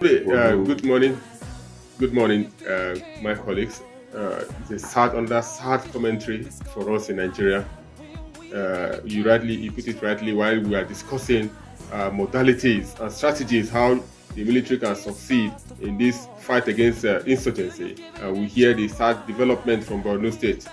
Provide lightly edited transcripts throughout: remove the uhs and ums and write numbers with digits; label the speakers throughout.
Speaker 1: Hey,
Speaker 2: Although,
Speaker 1: good morning, my colleagues. It's a sad commentary for us in Nigeria. You put it rightly while we are discussing modalities and strategies how the military can succeed in this fight against insurgency. We hear the sad development from Borno State.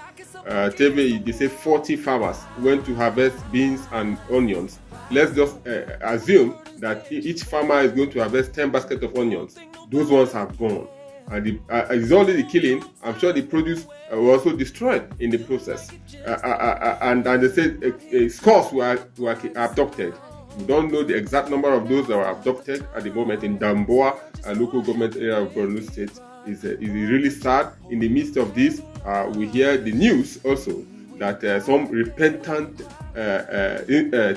Speaker 1: TV, they say 40 farmers went to harvest beans and onions. Let's just assume that each farmer is going to harvest 10 baskets of onions. Those ones have gone. And it's only the killing. I'm sure the produce were also destroyed in the process. And they said scores were abducted. We don't know the exact number of those that were abducted at the moment in Damboa, a local government area of Borno State. Is really sad. In the midst of this, we hear the news also that some repentant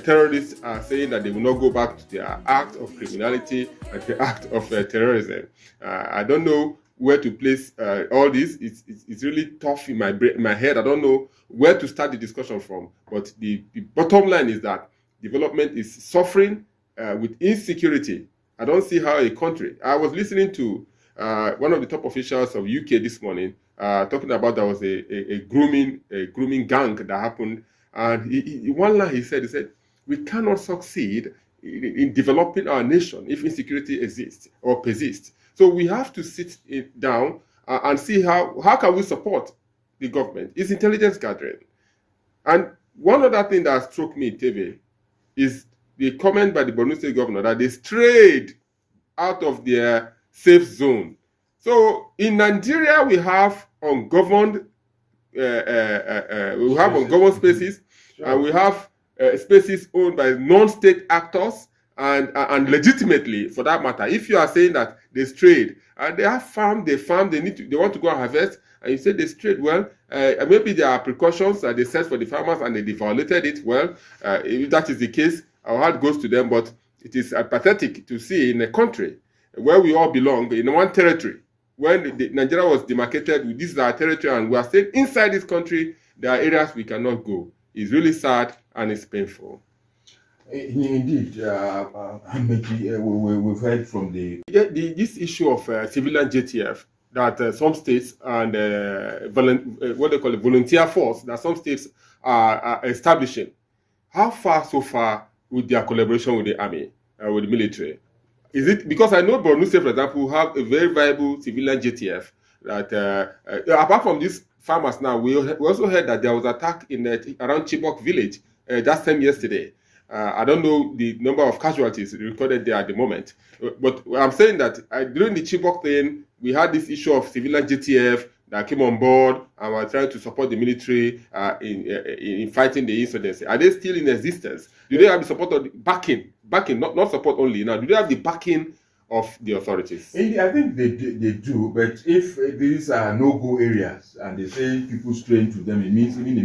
Speaker 1: terrorists are saying that they will not go back to their act of criminality and the act of terrorism. I don't know where to place all this. It's really tough in my head. I don't know where to start the discussion from. But the bottom line is that development is suffering with insecurity. I don't see how a country. I was listening to one of the top officials of UK this morning talking about there was a grooming gang that happened, and one line he said we cannot succeed in developing our nation if insecurity exists or persists. So we have to sit it down and see how can we support the government. It's intelligence gathering. And one other thing that struck me, TV, is the comment by the Borno State governor that they strayed out of their safe zone. So in Nigeria, we have ungoverned spaces, and we have spaces owned by non-state actors, and legitimately, for that matter. If you are saying that they strayed and they have farm, they want to go and harvest, and you say they strayed, well, maybe there are precautions that they set for the farmers and they violated it. Well, if that is the case, our heart goes to them. But it is pathetic to see in a country where we all belong in one territory. When Nigeria was demarcated, this is our territory, and we are staying inside this country, there are areas we cannot go. It's really sad and it's painful.
Speaker 2: indeed, we've heard from the.
Speaker 1: Yeah, this issue of civilian JTF that some states and what they call a volunteer force that some states are establishing. How far so far with their collaboration with the army, with the military? Is it because I know Borno State, for example, have a very viable civilian JTF that apart from these farmers now, we also heard that there was attack in around Chibok village that same yesterday. I don't know the number of casualties recorded there at the moment, but I'm saying that during the Chibok thing, we had this issue of civilian JTF that came on board and were trying to support the military in fighting the insurgency. Are they still in existence? Do they have the support of the backing, not support only? Now, do they have the backing of the authorities?
Speaker 2: Indeed, I think they do, but if these are no-go areas and they say people strain to them, it means even